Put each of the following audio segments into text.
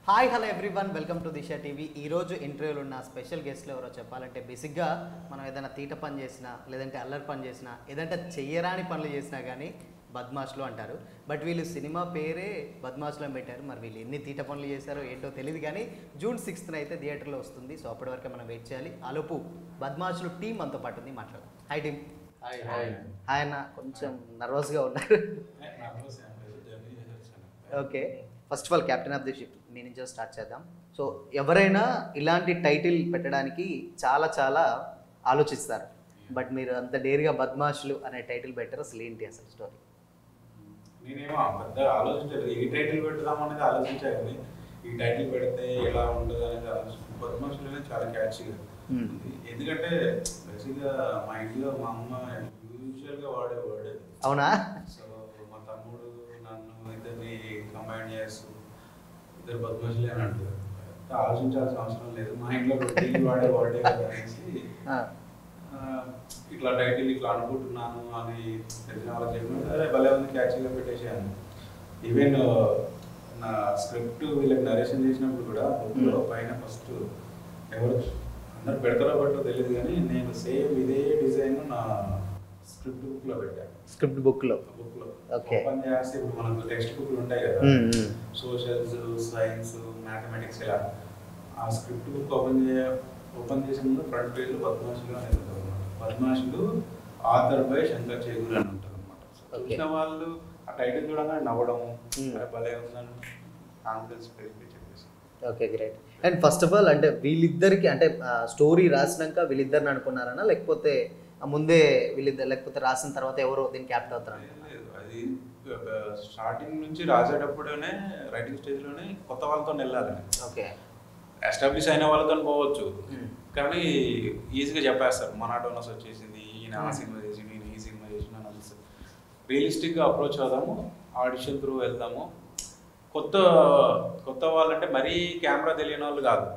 Hi hello everyone, welcome to Disha TV. ఈరోజు ఇంటర్వ్యూలో ఉన్న స్పెషల్ గెస్ట్లు ఎవరో చెప్పాలంటే, బేసిక్గా మనం ఏదైనా తీట పని చేసినా, లేదంటే అల్లరి పని చేసినా, ఏదంటే చెయ్యరాని పనులు చేసినా కానీ బద్మాష్లు అంటారు. బట్ వీళ్ళు సినిమా పేరే బద్మాష్లు అని పెట్టారు. మరి వీళ్ళు ఎన్ని తీట పనులు చేశారో ఏంటో తెలియదు, కానీ జూన్ 6th అయితే థియేటర్లో వస్తుంది. సో అప్పటి వరకు మనం వెయిట్ చేయాలి. ఆలోపు బద్మాష్లు టీం మనతో పాటు ఉంది, మాట్లాడదాం. Hi team. హాయ్ అన్న. కొంచెం నర్వస్గా ఉన్నారు. Okay, first of all captain of the ship మీ నుంచి స్టార్ట్ చేద్దాం. సో ఎవరైనా ఇలాంటి టైటిల్ పెట్టడానికి చాలా చాలా ఆలోచిస్తారు, బట్ మీరు అంత డేర్గా బద్మాష్లు అనే టైటిల్ పెట్టారు. అసలు ఏంటి అసలు స్టోరీ? నేనేమో పెద్దగా ఆలోచించలేదు. ఈ టైటిల్ పెడదాం అనేది ఆలోచించాను, కానీ ఈ టైటిల్ పెడితే ఎలా ఉంటుంది అనేది ఆలోచించాను. బద్మాష్లు చాలా క్యాచ్గా ఉంది. ఎందుకంటే బేసిక్గా మా ఇంట్లో మా అమ్మ యూజువల్గా వాడే వర్డ్. అవునా? సో మా తమ్ముడు నన్ను ఇద్దరిని కంబైన్ చేస్తూ ఇద్దరు బద్మాష్లే అని అంటారు. ఆలోచించాల్సిన అవసరం లేదు, మా ఇంట్లో రొటీన్ వాడే వర్డే కదా అనేసి ఇట్లా టైటిల్ ఇట్లా అనుకుంటున్నాను అని తెలిసిన వాళ్ళకి చెప్పిన భలే ఉంది, క్యాచ్గా పెట్టేసాను. ఈవెన్ నా స్క్రిప్ట్ వీళ్ళకి నరేషన్ చేసినప్పుడు కూడా బుక్లో పైన ఫస్ట్ ఎవరు అందరు పెడతారో బట్టో తెలియదు, కానీ నేను సేమ్ ఇదే డిజైన్ నా స్క్రిప్ట్ బుక్లో పెట్టాను. స్క్రిప్ట్ బుక్లో ఓపెన్ చేస్తే ఇప్పుడు మనకు టెక్స్ట్ బుక్లు ఉంటాయి కదా, సోషల్స్, సైన్స్, మ్యాథమెటిక్స్, ఇలా ఆ స్క్రిప్ట్ బుక్ ఓపెన్ చేసే ముందు ఫ్రంట్ పేజ్లో బద్మాష్లు అనేది ఉంటుంది అనమాట. బద్మాష్లు ఆథర్ బై శంకర్ చేకూరి అని ఉంటుంది అనమాట. చూసిన వాళ్ళు ఆ టైటిల్ చూడగానే నవ్వడము, భలే ఉందని కాన్ఫిడెన్స్ పెరిగి చెప్పేసి. Okay, great. And first of all అంటే వీళ్ళిద్దరికి అంటే స్టోరీ రాసినాక వీళ్ళిద్దరిని అనుకున్నారనా, లేకపోతే ముందే వీళ్ళిద్దరు, లేకపోతే రాసిన తర్వాత ఎవరో దీన్ని క్యాప్ట్ అవుతారు? అది స్టార్టింగ్ నుంచి రాసేటప్పుడే రైటింగ్ స్టేజ్లోనే కొత్త వాళ్ళతో వెళ్ళాలని. ఓకే, ఎస్టాబ్లిష్ అయిన వాళ్ళతో పోవచ్చు, కానీ ఈజీగా చెప్పేస్తారు మొనాటోనస్ వచ్చేసింది, ఈయన ఆ సినిమా చేసి నేను ఈ సినిమా చేసిన అని. రియలిస్టిక్గా అప్రోచ్ అవుదాము, ఆడిషన్ త్రూ వెళ్దాము. కొత్త వాళ్ళంటే మరీ కెమెరా తెలియని వాళ్ళు కాదు,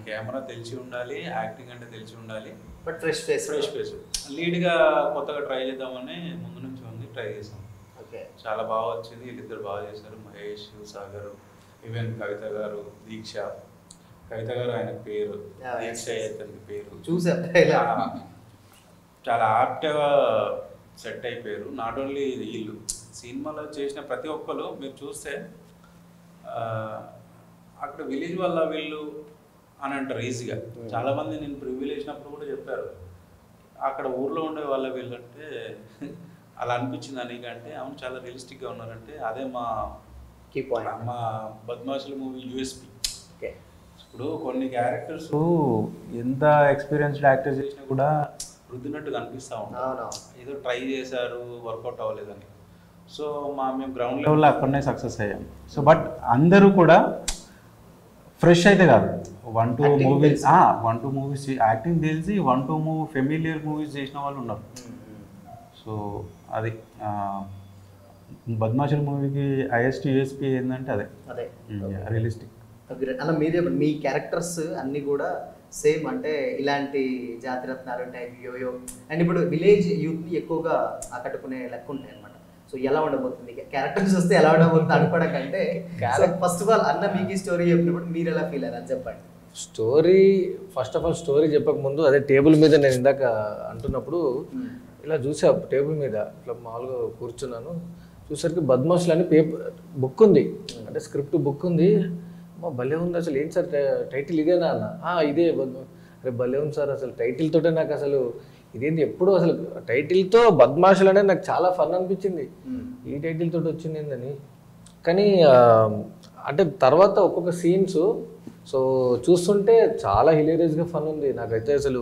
కెమెరా తెలిసి ఉండాలి, యాక్టింగ్ అంటే తెలిసి ఉండాలి, బట్ ఫ్రెష్ ఫేస్ లీడ్గా కొత్తగా ట్రై చేద్దామని ముందు నుంచి ఉంది, ట్రై చేసాం. ఓకే, చాలా బాగా వచ్చింది, వీళ్ళిద్దరు బాగా చేశారు. మహేష్, సాగర్, ఈవెన్ కవిత గారు, దీక్ష. కవిత గారు ఆయన పేరు, దీక్ష అతని పేరు చూసా, చాలా యాప్ట్గా సెట్ అయిపోయారు. నాట్ ఓన్లీ వీళ్ళు, సినిమాలో చేసిన ప్రతి ఒక్కరు మీరు చూస్తే అక్కడ విలేజ్ వల్ల వీళ్ళు అని అంటారు ఈజీగా. చాలామంది నేను ప్రివ్యూ వేసినప్పుడు కూడా చెప్పారు, అక్కడ ఊర్లో ఉండే వాళ్ళ వీళ్ళంటే అలా అనిపించింది నీకంటే. అవును, చాలా రియలిస్టిక్గా ఉన్నారంటే అదే మా కీ పాయింట్, మా బద్మాష్ల మూవీ యూఎస్పీ. ఇప్పుడు కొన్ని క్యారెక్టర్స్ ఎంత ఎక్స్పీరియన్స్డ్ యాక్టర్స్ చేసినా కూడా రుద్దినట్టుగా అనిపిస్తూ ఉంటారు, ఏదో ట్రై చేశారు వర్కౌట్ అవ్వలేదని. సో మేము గ్రౌండ్ లెవెల్లో అక్కడనే సక్సెస్ అయ్యాం. సో బట్ అందరూ కూడా ఫ్రెష్ అయితే కాదు, 1-2 మూవీస్ యాక్టింగ్ తెలిసి 1-2 ఫెమిలియర్ మూవీస్ చేసిన వాళ్ళు ఉన్నారు. సో అది బద్మాష్ల మూవీకి హైయెస్ట్ యూఎస్పీ ఏంటంటే అదే రియలిస్టిక్. అలా మీరే మీ క్యారెక్టర్స్ అన్నీ కూడా సేమ్, అంటే ఇలాంటి జాతిరత్నాలు ఉంటాయి, యోయో అండ్ ఇప్పుడు విలేజ్ యూత్ని ఎక్కువగా ఆకట్టుకునే లెక్క ఉంటాయి అనమాట. సో ఎలా ఉండబోతుంది క్యారెక్టర్స్ వస్తే ఎలా ఉండబోతుంది అనుకోవడం కంటే, ఫస్ట్ ఆఫ్ ఆల్ అన్న మీకు స్టోరీ చెప్పినప్పుడు మీరు ఎలా ఫీల్ అయ్యారు అని చెప్పండి. Story first of all story చెప్పక ముందు అదే టేబుల్ మీద నేను ఇందాక అంటున్నప్పుడు ఇలా చూసా, టేబుల్ మీద ఇట్లా మామూలుగా కూర్చున్నాను, చూసరికి బద్మాష్లు అని పేపర్ బుక్ ఉంది, అంటే స్క్రిప్ట్ బుక్ ఉంది. భలే ఉంది, అసలు ఏంటి సార్ టైటిల్ ఇదేనా అన్న? ఇదే అరే భలే ఉంది సార్, అసలు టైటిల్ తోటే నాకు అసలు ఇదేంటి, ఎప్పుడు అసలు టైటిల్తో బద్మాష్లు అనేది నాకు చాలా ఫన్ అనిపించింది, ఈ టైటిల్ తోటి వచ్చింది ఏందని. కానీ అంటే తర్వాత ఒక్కొక్క సీన్స్ సో చూస్తుంటే చాలా హిలేరియస్గా ఫన్ ఉంది నాకైతే. అసలు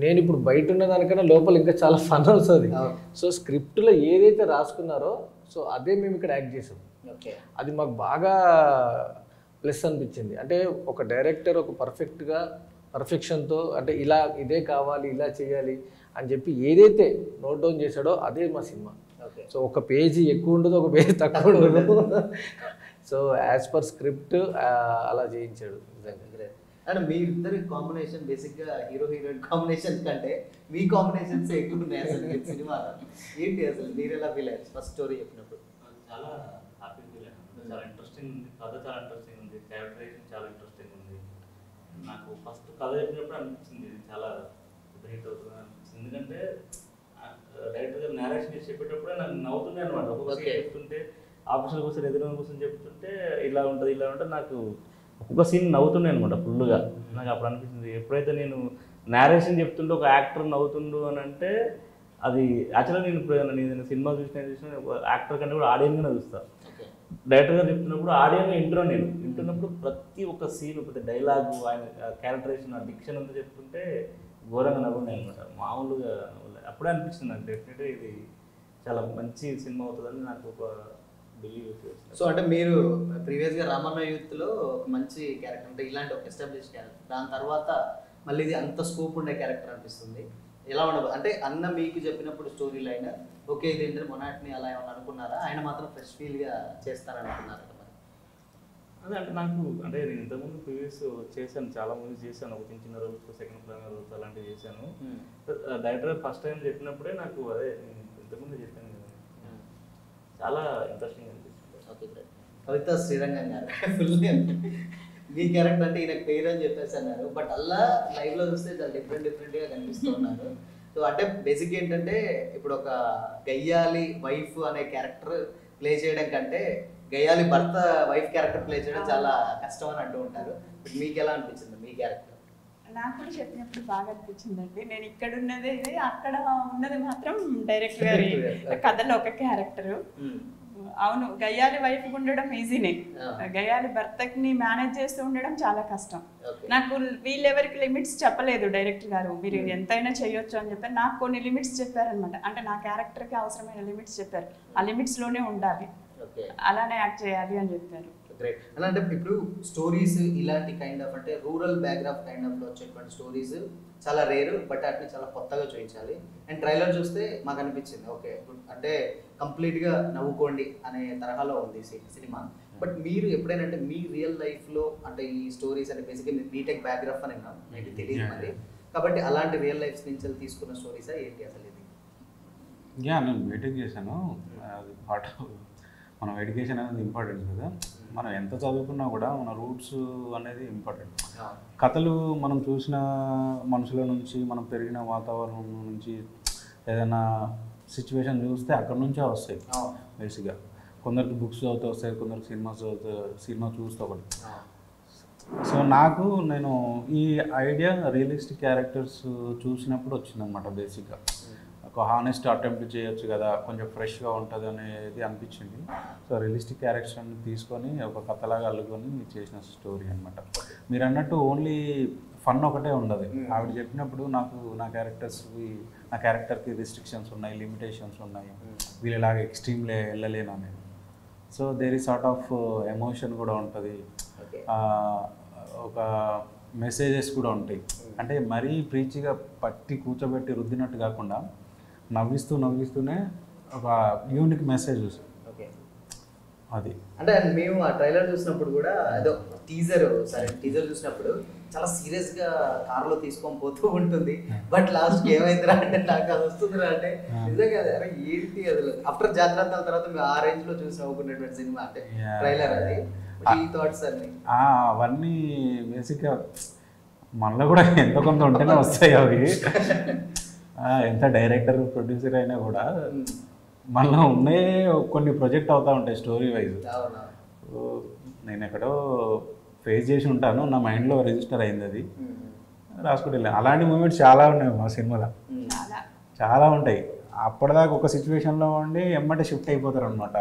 నేను ఇప్పుడు బయట ఉన్న దానికన్నా లోపల ఇంకా చాలా ఫన్ వస్తుంది. సో స్క్రిప్ట్లో ఏదైతే రాసుకున్నారో సో అదే మేము ఇక్కడ యాక్ట్ చేసాం. అది మాకు బాగా ప్లస్ అనిపించింది. అంటే ఒక డైరెక్టర్ ఒక పర్ఫెక్షన్తో అంటే ఇదే కావాలి, ఇలా చేయాలి అని చెప్పి ఏదైతే నోట్ డౌన్ చేశాడో అదే మా సినిమా. సో ఒక పేజీ ఎక్కువ ఉండదు, ఒక పేజీ తక్కువ ఉండదు. సో యాజ్ పర్ స్క్రిప్ట్ అలా చేయించాడు. అండ్ మీ ఇద్దరి కాంబినేషన్ బేసిక్గా హీరో హీరోయిన్ కాంబినేషన్ కంటే మీ కాంబినేషన్స్ ఎక్కువ ఉన్నాయి అసలు సినిమా. ఏంటి అసలు మీరు ఎలా ఫీల్ అయ్యారు ఫస్ట్ స్టోరీ చెప్పినప్పుడు? చాలా హ్యాపీ ఫీల్ అయ్యాను. చాలా ఇంట్రెస్టింగ్ ఉంది, కథ చాలా ఇంట్రెస్టింగ్ ఉంది, క్యారెక్టరైజేషన్ చాలా ఇంట్రెస్టింగ్ ఉంది. నాకు ఫస్ట్ కథ చెప్పినప్పుడు అనిపించింది ఇది చాలా పెద్ద హిట్ అవుతుంది అనిపించింది. ఎందుకంటే డైరెక్టర్ గారు నేరేషన్ చేసి చెప్పేటప్పుడే నాకు నవ్వుతున్నాయి అనమాట. ఒక్కొక్క చెప్తుంటే ఆఫీసర్ కోసం ఎదురు కోసం చెప్తుంటే ఇలా ఉంటుంది నాకు ఒక్కొక్క సీన్ నవ్వుతున్నాయి అనమాట ఫుల్గా. నాకు అప్పుడు అనిపించింది ఎప్పుడైతే నేను నేరేషన్ చెప్తుంటే ఒక యాక్టర్ నవ్వుతుండు అని అంటే అది యాక్చువల్గా నేను సినిమా చూసిన యాక్టర్ కంటే కూడా ఆడియన్గానే చూస్తాను. డైరెక్టర్ గారు చెప్తున్నప్పుడు ఆడియన్గా వింటున్నప్పుడు ప్రతి ఒక్క సీన్ ప్రతి డైలాగు ఆయన క్యారెక్టరేషన్ ఆ డిక్షన్ అంతా చెప్తుంటే ఘోరంగా నవ్వున్నాయి అనమాట, మామూలుగా నవ్వలేదు. అప్పుడే అనిపించింది నాకు డెఫినెట్గా ఇది చాలా మంచి సినిమా అవుతుందని నాకు ఒక బిలీవ్. సో అంటే మీరు ప్రీవియస్గా రామన్న యూత్లో ఒక మంచి క్యారెక్టర్ అంటే ఇలాంటి ఒక ఎస్టాబ్లిష్ క్యారెక్టర్, దాని తర్వాత మళ్ళీ ఇది అంత స్కోప్ ఉండే క్యారెక్టర్ అనిపిస్తుంది. ఎలా ఉండదు అంటే అన్న మీకు చెప్పినప్పుడు స్టోరీ లైన్ ఓకే ఇది ఏంటంటే మొనాట్ని అలా ఏమన్నా అనుకున్నారా, ఆయన మాత్రం ఫ్రెష్ ఫీల్గా చేస్తారనుకున్నారా? అదే అంటే నాకు అంటే నేను ఇంతకుముందు ప్రీవియస్ చేశాను, చాలా మూవీస్ చేశాను, ఒక చిన్న చిన్న రోల్స్, సెకండ్ ప్లాన్ రోల్స్ అలాంటివి చేశాను. డైరెక్టర్ ఫస్ట్ టైం చెప్పినప్పుడే నాకు అదే నేను ఇంతకుముందు చెప్పాను కదా, చాలా ఇంట్రెస్టింగ్ అనిపిస్తుంది. ఓకే, కవిత శ్రీరంగం గారు ఫుల్ మీ క్యారెక్టర్ అంటే ఈయన పేరు అని చెప్పేసి అన్నారు, బట్ అలా లైవ్లో చూస్తే చాలా డిఫరెంట్గా కనిపిస్తూ ఉన్నారు. సో అంటే బేసిక్ ఏంటంటే ఇప్పుడు ఒక గయ్యాలి వైఫ్ అనే క్యారెక్టర్ ప్లే చేయడం కంటే గయ్యాలి భర్త వైఫ్ క్యారెక్టర్ ప్లే చేయడం చాలా కష్టం అని అంటూ ఉంటారు. బట్ మీకు ఎలా అనిపించింది మీ క్యారెక్టర్? నాకు కూడా చెప్పినప్పుడు బాగా అనిపించిందండి. నేను ఇక్కడ ఉన్నది ఇది, అక్కడ ఉన్నది మాత్రం డైరెక్ట్ గారి కథలో ఒక క్యారెక్టర్. అవును, గయ్యాలి వైఫ్ ఉండడం ఈజీనే, గయ్యాలి భర్తకి మేనేజ్ చేస్తూ ఉండడం చాలా కష్టం. నాకు వీళ్ళెవరికి లిమిట్స్ చెప్పలేదు డైరెక్టర్ గారు, మీరు ఎంతైనా చేయొచ్చు అని చెప్పారు. నాకు కొన్ని లిమిట్స్ చెప్పారనమాట, అంటే నా క్యారెక్టర్కి అవసరమైన లిమిట్స్ చెప్పారు, ఆ లిమిట్స్లోనే ఉండాలి, అలానే యాక్ట్ చేయాలి అని చెప్పారు. గ్రేట్. అలా అంటే ఇప్పుడు స్టోరీస్ ఇలాంటి కైండ్ ఆఫ్ అంటే రూరల్ బ్యాక్గ్రౌండ్ కైండ్ ఆఫ్లో వచ్చేటువంటి స్టోరీస్ చాలా రేరు, బట్ వాటిని చాలా కొత్తగా చూపించాలి. అండ్ ట్రైలర్ చూస్తే మాకు అనిపించింది ఓకే అంటే కంప్లీట్గా నవ్వుకోండి అనే తరహాలో ఉంది సినిమా. బట్ మీరు ఎప్పుడైనా అంటే మీ రియల్ లైఫ్లో అంటే ఈ స్టోరీస్ అంటే బేసిక్గా మీరు బీటెక్ బ్యాక్గ్రౌండ్ అని నాకు తెలియదు మరి, కాబట్టి అలాంటి రియల్ లైఫ్ నుంచి తీసుకున్న స్టోరీసా ఏంటి అసలు ఇది? నేను బీటెక్ చేశాను, అది పార్ట్ మనం ఎడ్యుకేషన్ అనేది ఇంపార్టెంట్ కదా. మనం ఎంత చదువుకున్నా కూడా మన రూట్స్ అనేది ఇంపార్టెంట్. కథలు మనం చూసిన మనుషుల నుంచి, మనం పెరిగిన వాతావరణం నుంచి, ఏదైనా సిచ్యువేషన్ చూస్తే అక్కడ నుంచే వస్తాయి బేసిక్గా. కొందరికి బుక్స్ చదివితే వస్తాయి, కొందరికి సినిమా చూస్తే ఒకటి. సో నేను ఈ ఐడియా రియలిస్టిక్ క్యారెక్టర్స్ చూసినప్పుడు వచ్చిందనమాట. బేసిక్గా ఒక హానెస్ట్ అటెంప్ట్ చేయొచ్చు కదా, కొంచెం ఫ్రెష్గా ఉంటుంది అనేది అనిపించింది. సో రియలిస్టిక్ క్యారెక్టర్ని తీసుకొని ఒక కథలాగా అల్లుకొని చేసిన స్టోరీ అనమాట. మీరు అన్నట్టు ఓన్లీ ఫన్ ఒకటే ఉండదు. ఆవిడ చెప్పినప్పుడు నాకు నా క్యారెక్టర్కి రిస్ట్రిక్షన్స్ ఉన్నాయి, లిమిటేషన్స్ ఉన్నాయి, వీళ్ళలాగా ఎక్స్ట్రీమ్లే వెళ్ళలేను అనేది. So there is sort of emotion కూడా ఉంటుంది, ఒక మెసేజెస్ కూడా ఉంటాయి. అంటే మరీ ప్రీచిగా పట్టి కూర్చోబెట్టి రుద్దినట్టు కాకుండా నవ్విస్తూనే ఒక యూనిక్ మెసేజ్ అది. అంటే మేము ఆ ట్రైలర్ చూసినప్పుడు కూడా ఏదో టీజర్ చూసినప్పుడు చాలా సీరియస్గా కార్లో తీసుకొని పోతూ ఉంటుంది, బట్ లాస్ట్కి ఏమైందిరా అంటే నాకు అది వస్తుందిరా అంటే నిజంగా అరే ఏంటి అసలు ఆఫ్టర్ జాగ్రత్తల తర్వాత మేము ఆ రేంజ్లో చూసి నవ్వుకునేటువంటి సినిమా అంటే ట్రైలర్ అది. ఈ థాట్స్ అన్ని అవన్నీ బేసిక్గా మనలో కూడా ఎంత కొంత ఉంటేనే వస్తాయి అవి. ఎంత డైరెక్టర్ ప్రొడ్యూసర్ అయినా కూడా మనలో ఉన్నాయి కొన్ని ప్రొజెక్ట్ అవుతూ ఉంటాయి స్టోరీ వైజ్. నేను ఎక్కడో ఫేస్ చేసి ఉంటాను, నా మైండ్లో రిజిస్టర్ అయింది, అది రాసుకుంటూ వెళ్ళాను. అలాంటి మూమెంట్స్ చాలా ఉన్నాయి మా సినిమాలో, చాలా ఉంటాయి. అప్పటిదాకా ఒక సిచ్యువేషన్లో ఉండి ఎమ్మటే షిఫ్ట్ అయిపోతారు అనమాట.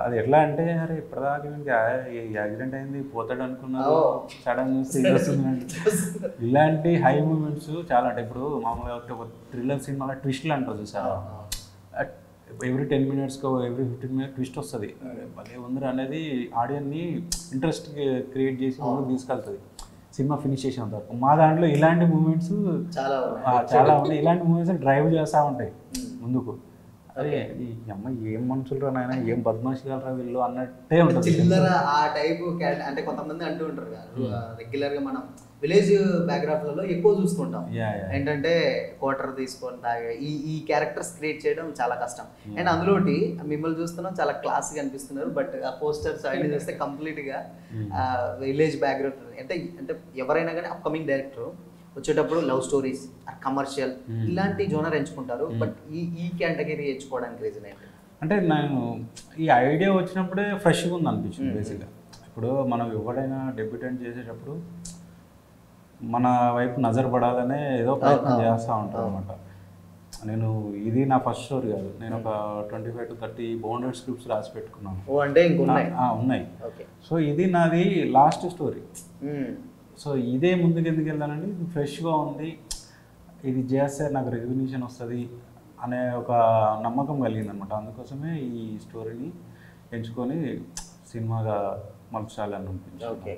అది ఎట్లా అంటే అరే ఇప్పటిదాకా యాక్సిడెంట్ అయింది పోతాడు అనుకున్నాను, సడన్ చూస్తే ఇది వస్తుంది. ఇలాంటి హై మూమెంట్స్ చాలా ఉంటాయి. ఇప్పుడు మామూలుగా ఒక థ్రిల్లర్ సినిమాలో ట్విస్ట్లు అంటారు చూసారా, ఎవ్రీ 10 minutesకో ఎవ్రీ 15 minutes ట్విస్ట్ వస్తుంది. భలే ఉందిరా అనేది ఆడియన్ని ఇంట్రెస్ట్ క్రియేట్ చేసి ముందుకు తీసుకెళ్తుంది సినిమా ఫినిష్ చేసేంత వరకు. మా దాంట్లో ఇలాంటి మూమెంట్స్ చాలా ఉన్నాయి. ఇలాంటి మూమెంట్స్ డ్రైవ్ చేస్తూ ఉంటాయి ముందుకు. అదే ఈ అమ్మాయి ఏం మనుషులు నాయన, ఏం బద్మాషి కలరా వీళ్ళు అన్నట్టే ఉంటుంది. చిల్లర ఆ టైపు అంటే కొంతమంది అంటూ ఉంటారు కదా, రెగ్యులర్ గా మనం విలేజ్ బ్యాక్గ్రౌండ్లలో ఎక్కువ చూస్తుంటాం. ఏంటంటే క్వార్టర్ తీసుకొని తాగే ఈ క్యారెక్టర్స్ క్రియేట్ చేయడం చాలా కష్టం. అండ్ అందులోటి మిమ్మల్ని చూస్తున్నాం చాలా క్లాస్ గా అనిపిస్తున్నారు, బట్ ఆ పోస్టర్స్ అన్ని చూస్తే కంప్లీట్ గా విలేజ్ బ్యాక్గ్రౌండ్. అంటే అంటే ఎవరైనా కానీ అప్కమింగ్ డైరెక్టర్ వచ్చేటప్పుడు లవ్ స్టోరీస్, కమర్షియల్ ఇలాంటి జోనర్ ఎంచుకుంటారు. బట్ ఈ కేటగిరీ ఎంచుకోవడానికి రీజన్ ఏంటి? అంటే నేను ఈ ఐడియా వచ్చినప్పుడే ఫ్రెష్గా ఉంది అనిపించింది బేసిక్గా. ఇప్పుడు మనం ఎవడైనా డెబ్యూటెంట్ చేసేటప్పుడు మన వైపు నజర్ పడాలనే ఏదో ప్రయత్నం చేస్తూ ఉంటాం అనమాట. నేను ఇది నా ఫస్ట్ స్టోరీ కాదు, నేను ఒక 25 to 30 బౌండెడ్ స్క్రిప్ట్స్ రాసి పెట్టుకున్నాను. అంటే ఉన్నాయి. సో ఇది నాది లాస్ట్ స్టోరీ. సో ఇదే ముందుకు ఎందుకు వెళ్ళానండి, ఇది ఫ్రెష్గా ఉంది, ఇది చేస్తే నాకు రెకగ్నిషన్ వస్తుంది అనే ఒక నమ్మకం కలిగింది అనమాట. అందుకోసమే ఈ స్టోరీని ఎంచుకొని సినిమాగా మలచాలని అనిపించింది. ఓకే,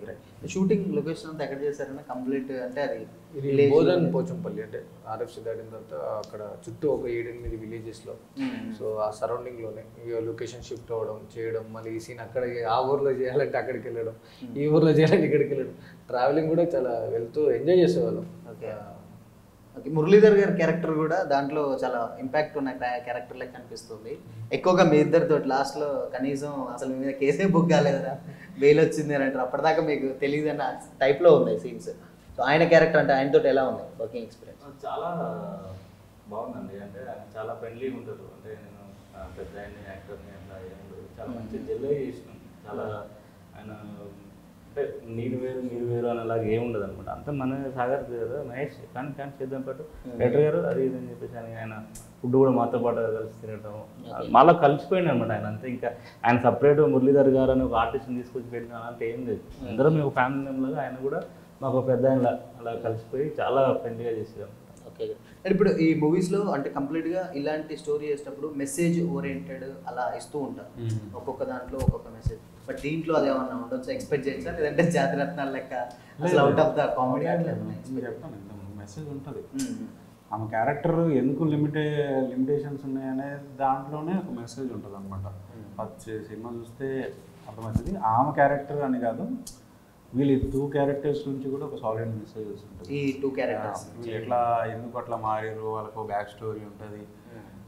షూటింగ్ లొకేషన్ అంతా ఎక్కడ చేశారన్నా కంప్లీట్? అంటే అది బోధన్ పోచంపల్లి, అంటే RFC దాటిన తర్వాత అక్కడ చుట్టూ ఒక 7-8 విలేజెస్లో. సో ఆ సరౌండింగ్లోనే లొకేషన్ షిఫ్ట్ అవ్వడం చేయడం, మళ్ళీ ఈ సీన్ అక్కడ ఆ ఊర్లో చేయాలంటే అక్కడికి వెళ్ళడం, ఈ ఊర్లో చేయాలంటే ఇక్కడికి వెళ్ళడం, ట్రావెలింగ్ కూడా చాలా వెళ్తూ ఎంజాయ్ చేసేవాళ్ళం. ఓకే, మురళీధర్ గారి క్యారెక్టర్ కూడా దాంట్లో చాలా ఇంపాక్ట్ ఉన్న క్యారెక్టర్ లెక్క కనిపిస్తుంది. ఎక్కువగా మీ ఇద్దరితో లాస్ట్లో కనీసం అసలు మీ మీద కేసే బుక్ కాలేదురా, బెయిల్ వచ్చింది అని అంటారు, అప్పటిదాకా మీకు తెలియదు అన్న టైప్లో ఉన్నాయి సీన్స్. సో ఆయన క్యారెక్టర్ అంటే ఆయనతో ఎలా ఉంది వర్కింగ్ ఎక్స్పీరియన్స్? చాలా బాగుందండి. అంటే ఆయన చాలా ఫ్రెండ్లీగా ఉంటారు. అంటే నేను పెద్ద యాక్టర్ని అట్లా ఏముండదు, చాలా మంచి జెల్ చేసినాం. చాలా ఆయన అంటే నేను వేరు మీరు వేరు అని అలాగే ఏముండదు అనమాట. అంతా మన సాగర్ కదా మహేష్, కానీ చేద్దాం పాటు డైరెక్టర్ గారు అది ఇది అని చెప్పేసి ఆయన ఫుడ్ కూడా మాతో పాటు కలిసి తినడం, మళ్ళీ కలిసిపోయింది అనమాట ఆయన. అంతే, ఇంకా ఆయన సపరేట్ మురళీధర్ గారు అని ఒక ఆర్టిస్ట్ని తీసుకొచ్చి పెట్టిన అంటే ఏం లేదు. అందరం మేము ఫ్యామిలీ మెంబర్గా ఆయన కూడా మాకు పెద్ద ఆయన అలా కలిసిపోయి చాలా ఫ్రెండ్లీగా చేసేదాం. ఓకే, ఇప్పుడు ఈ మూవీస్లో అంటే కంప్లీట్గా ఇలాంటి స్టోరీ చేసేటప్పుడు మెసేజ్ ఓరియంటెడ్ అలా ఇస్తూ ఉంటారు, ఒక్కొక్క దాంట్లో ఒక్కొక్క మెసేజ్. బట్ దీంట్లో అది ఏమన్నా ఉండొచ్చు, ఎక్స్పెక్ట్ చేయొచ్చా? లేదంటే జాతిరత్నాల లెక్క అసలు అవుట్ ఆఫ్ ద కామెడీ అట్లా చెప్తాను, మెసేజ్ ఉంటుంది. ఆమె క్యారెక్టర్ ఎందుకు లిమిటేషన్స్ ఉన్నాయనే దాంట్లోనే ఒక మెసేజ్ ఉంటుంది అనమాట. సినిమా చూస్తే అర్థమవుతుంది. ఆమె క్యారెక్టర్ అని కాదు, వీళ్ళు 2 క్యారెక్టర్స్ నుంచి కూడా ఒక సాలిడ్ మెసేజ్ ఉంటుంది. ఈ 2 క్యారెక్టర్స్ వీళ్ళు ఎట్లా ఎందుకు అట్లా మారారు, వాళ్ళకు బ్యాక్ స్టోరీ ఉంటుంది,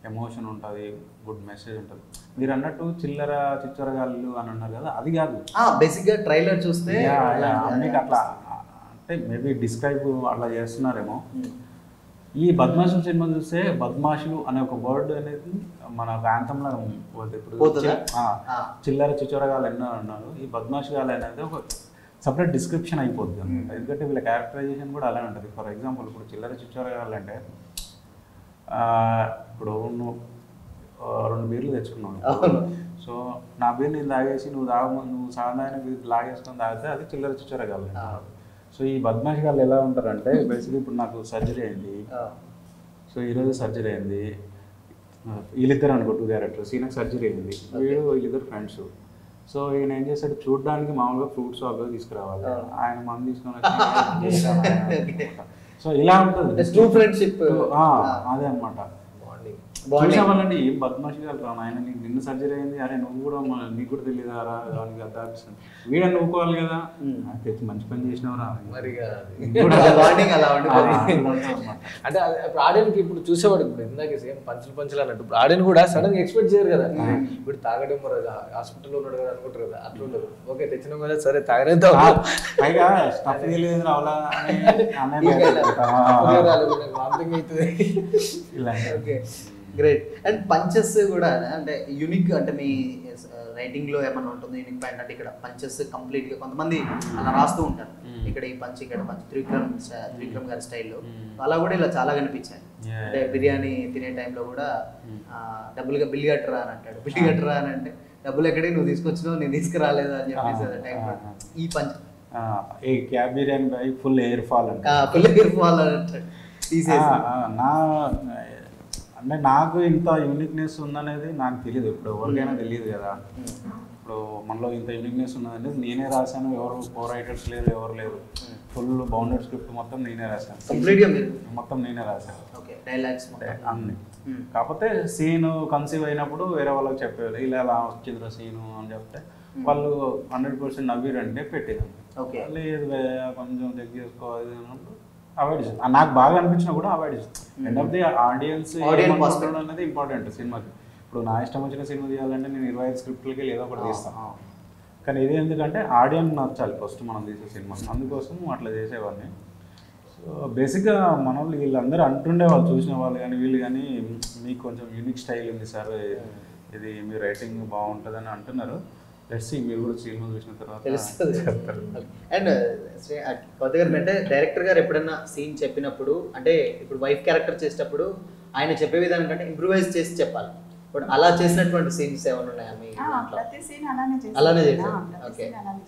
ఎమోషన్ ఉంటుంది, గుడ్ మెసేజ్ ఉంటుంది. మీరు అన్నట్టు చిల్లర చిచ్చరగాళ్ళు అని అన్నారు కదా, అది కాదు. బేసిక్గా ట్రైలర్ చూస్తే అన్నిటి అట్లా అంటే మేబీ డిస్క్రైబ్ అట్లా చేస్తున్నారేమో. ఈ బద్మాషులు సినిమా చూస్తే బద్మాషులు అనే ఒక వర్డ్ అనేది మన ప్రాంతంలో చిల్లర చిచ్చరగాళ్ళు ఎన్నో అన్నారు. ఈ బద్మాషుగాలు అనేది ఒక సపరేట్ డిస్క్రిప్షన్ అయిపోద్ది అనమాట. ఎందుకంటే వీళ్ళ క్యారెక్టరైజేషన్ కూడా అలానే ఉంటుంది. ఫర్ ఎగ్జాంపుల్ ఇప్పుడు చిల్లర చిచ్చరగాలంటే ఇప్పుడు నువ్వు 2 బీర్లు తెచ్చుకున్నావు, సో నా బీర్ నేను తాగేసి నువ్వు సాధారణ లాగేసుకొని తాగితే అది చిల్లర చిచ్చరగాలు. సో ఈ బద్మాషి గాళ్ళు ఎలా ఉంటారంటే బేసిక్లీ ఇప్పుడు నాకు సర్జరీ అయింది, సో ఈరోజు సర్జరీ అయింది, వీళ్ళిద్దరు అనుకో 2 క్యారెక్టర్స్, ఈయనకు సర్జరీ అయింది, వీళ్ళిద్దరు ఫ్రెండ్స్. సో ఈయన ఏం చేస్తాడు, చూడడానికి మామూలుగా ఫ్రూట్స్ అవి తీసుకురావాలి, ఆయన మంది తీసుకొని వచ్చి సో ఇలా ఉంటుంది ఫ్రెండ్షిప్. అదే అనమాట. చూసావాలంటే ఏం బద్మాషి కలరా ఆయన, నీకు నిన్ను సర్జరీ అయింది, అరే నువ్వు కూడా నీకు కూడా తెలియదారా దానికి అర్థం అనిపిస్తుంది, వీడని నవ్వుకోవాలి కదా, తెచ్చి మంచి పని చేసినవరా మరి. అంటే ఇప్పుడు ఆడియన్కి ఇప్పుడు చూసేవాడు ఇప్పుడు ఇందాక సేమ్ పంచులు అన్నట్టు ఇప్పుడు ఆడియన్ కూడా సడన్ గా ఎక్స్పెక్ట్ చేయరు కదా, ఇప్పుడు తాగడం హాస్పిటల్లో ఉన్నాడు కదా అనుకుంటారు కదా, అట్లా ఉండదు. ఓకే తెచ్చినాం కదా సరే తాగనేద్దాం, పైగా స్టఫ్ తెలియదు రావాలా వామిటింగ్ అవుతుంది ఇలా. Okay, great. అండ్ పంచెస్ కూడా అంటే యూనిక్, అంటే మీ రైటింగ్లో ఏమన్నా ఉంటుంది యూనిక్ పాయింట్ అంటే ఇక్కడ పంచెస్ కంప్లీట్గా కొంతమంది అలా రాస్తూ ఉంటారు, ఇక్కడ ఈ పంచ్ ఇక్కడ పంచ్, త్రివిక్రమ్ గారి స్టైల్లో అలా కూడా ఇలా చాలా కనిపించాయి. అంటే బిర్యానీ తినే టైంలో కూడా డబ్బులుగా బిల్లు కట్టరా అని అంటాడు, బిల్లు కట్టరా అని అంటే డబ్బులు ఎక్కడే నువ్వు తీసుకొచ్చినావు నేను తీసుకురాలేదు అని చెప్పేసి టైంలో ఈ punch A cab biryani by full hair fall అంటాడు తీసేసి. అంటే నాకు ఇంత యూనిక్నెస్ ఉందనేది నాకు తెలియదు, ఇప్పుడు ఎవరికైనా తెలియదు కదా. ఇప్పుడు మనలో ఇంత యూనిక్నెస్ ఉన్నదనేది నేనే రాశాను, ఎవరు కో రైటర్స్ లేరు, ఎవరు లేరు. ఫుల్ బౌండెడ్ స్క్రిప్ట్ మొత్తం నేనే రాశాను, కంప్లీట్గా మొత్తం నేనే రాశాను. ఓకే, డైలాగ్స్ అన్ని. కాకపోతే సీన్ కన్సీవ్ అయినప్పుడు వేరే వాళ్ళకి చెప్పేవాళ్ళు ఇలా ఎలా వచ్చిందిరా సీను అని చెప్తే వాళ్ళు 100% నవ్విరంటే పెట్టేదాన్ని. ఓకే. లేదు కొంచెం చెక్ చేసుకోవాలి అన్నప్పుడు అవాయిడ్ చేస్తాను. నాకు బాగా అనిపించినా కూడా అవాయిడ్ చేస్తాను. ఎండ్ ఆఫ్ ది ఆడియన్స్ అనేది ఇంపార్టెంట్ సినిమాకి. ఇప్పుడు నా ఇష్టం వచ్చిన సినిమా తీయాలంటే నేను 25 స్క్రిప్ట్లకి ఏదో ఒకటి తీస్తాను. కానీ ఇది ఎందుకంటే ఆడియన్స్ నచ్చాలి ఫస్ట్ మనం తీసే సినిమా, అందుకోసం అట్లా చేసేవాడిని. సో బేసిక్గా మన వాళ్ళు వీళ్ళందరూ అంటుండే వాళ్ళు చూసిన వాళ్ళు కానీ వీళ్ళు కానీ మీకు కొంచెం యూనిక్ స్టైల్ ఉంది సార్, ఇది మీ రైటింగ్ బాగుంటుందని అంటున్నారు. లెట్స్ సీ, మీరు కూడా సినిమా చూసిన తర్వాత తెలుస్తుంది. అండ్ కొత్తగా అంటే డైరెక్టర్ గారు ఎప్పుడైనా సీన్ చెప్పినప్పుడు, అంటే ఇప్పుడు వైఫ్ క్యారెక్టర్ చేసేటప్పుడు ఆయన చెప్పే విధానం కంటే ఇంప్రూవైజ్ చేసి చెప్పాలి. ఇప్పుడు అలా చేసినటువంటి సీన్స్ ఏమైనా ఉన్నాయా మీ దాంట్లో? ప్రతి సీన్ అలానే అలానే చేసేవాడు. చేశారు.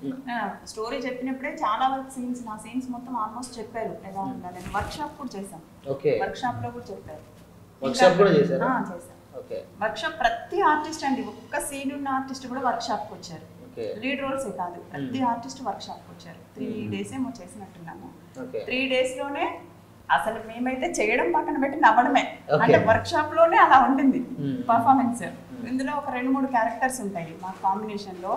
ఓకే. స్టోరీ చెప్పినప్పుడే చాలా వరకు సీన్స్, నా సీన్స్ మొత్తం ఆల్మోస్ట్ చెప్పారు ఎలా ఉండాలి. వర్క్ షాప్ కూడా చేసాం. ఓకే. వర్క్ షాప్ లో కూడా చెప్పారు. వర్క్ షాప్ కూడా చేశారా? చేశాం. ఓకే. వర్క్ షాప్ ప్రతి ఆర్టిస్ట్ అండి, ఒక్క సీన్ ఉన్న ఆర్టిస్ట్ కూడా వర్క్ షాప్ కి వచ్చారు. ఓకే. లీడ్ రోల్సే కాదు, ప్రతి ఆర్టిస్ట్ వర్క్ షాప్ కి వచ్చారు. 3 days ఏమో చేసినట్టున్నాము. ఓకే. 3 days లోనే అసలు మేమైతే చేయడం పక్కన పెట్టి నవ్వడమే. ఓకే. అంటే వర్క్ షాప్ లోనే అలా ఉంటుంది మ్మ్. పర్ఫార్మెన్స్. ఇందులో ఒక 2-3 క్యారెక్టర్స్ ఉంటాయి మా కాంబినేషన్ లో.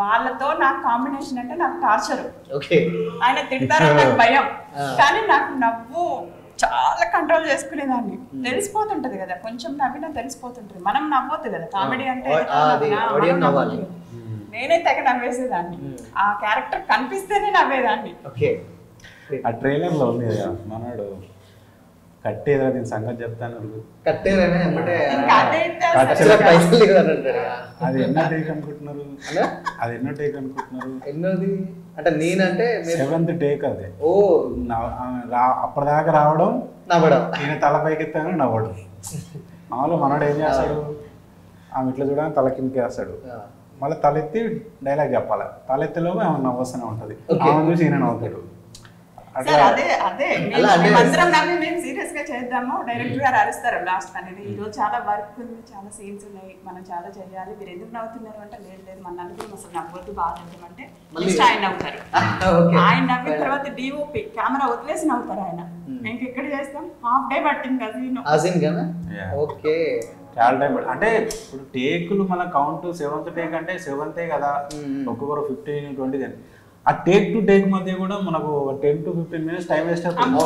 వాళ్ళతో నాకు కాంబినేషన్ అంటే నాకు టార్చర్. ఓకే. ఆయన తిడతారని నాకు భయం, ఆ. కానీ నాకు నవ్వు చాలా కంట్రోల్ చేసుకునేదాన్ని. తెలిసిపోతుంటది కదా, కొంచెం నవ్వినా తెలిసిపోతుంటది. మనం నవ్వొద్దు కదా, కామెడీ అంటే మనం నవ్వాలి. నేనే తెగ నవ్వేసేదాన్ని. ఆ క్యారెక్టర్ కనిపిస్తేనే నవ్వేదాన్ని. ఓకే. ఆ ట్రైలర్లో ఉంది కదా మనోడు కట్టేదా దీని సంగతి చెప్తాను కట్టేరేనా అంటే ఇంకా అదైతే ఖర్చులో పైసలు లేవు అని అంటాడు. అది ఎన్నో టేక్ అనుకుంటున్నారు? అలా? అది ఎన్నో టేక్ అనుకుంటున్నారు? ఎన్నోది అంటే నేనంటే 7th టేక్ అది. ఓ అప్పటిదాకా రావడం, నవ్వడం, ఈయన తల పైకెత్తాను నవ్వడం. మామూలుగా మనోడు ఏం చేస్తాడు, ఆమె ఇట్లా చూడడానికి తల కిందకి వేస్తాడు, మళ్ళీ తలెత్తి డైలాగ్ చెప్పాలి. తలెత్తిలోగా ఆమె నవ్వస్తూనే ఉంటుంది, ఆమె చూసి ఈయన నవ్వుతాడు. సార్ అదే మేమందరం నవ్వి మేము సీరియస్ గా చేద్దాము. డైరెక్టర్ గారు అరుస్తారు లాస్ట్ అనేది, ఈ రోజు చాలా వర్క్ ఉంది, చాలా సీన్స్ ఉన్నాయి, మనం చాలా చేయాలి, మీరు ఎందుకు నవ్వుతున్నారు అంటే లేదు మన నలుగురు అసలు నవ్వద్దు బాగా అంటే నెక్స్ట్ ఆయన నవ్వుతారు. ఆయన నవ్విన తర్వాత డిఓపి కెమెరా వదిలేసి నవ్వుతారు ఆయన. మేము ఇక్కడ చేస్తాం, హాఫ్ డే పట్టింది కదా. ఓకే. చాలా టైం అంటే ఇప్పుడు టేకులు మన కౌంట్ 7th టేక్ అంటే 7th కదా, ఒక్కొక్కరు 15-20. ఆ టేక్ టు టేక్ మధ్య కూడా మనకు 10 to 15 minutes టైం వేస్ట్ అవుతుంది.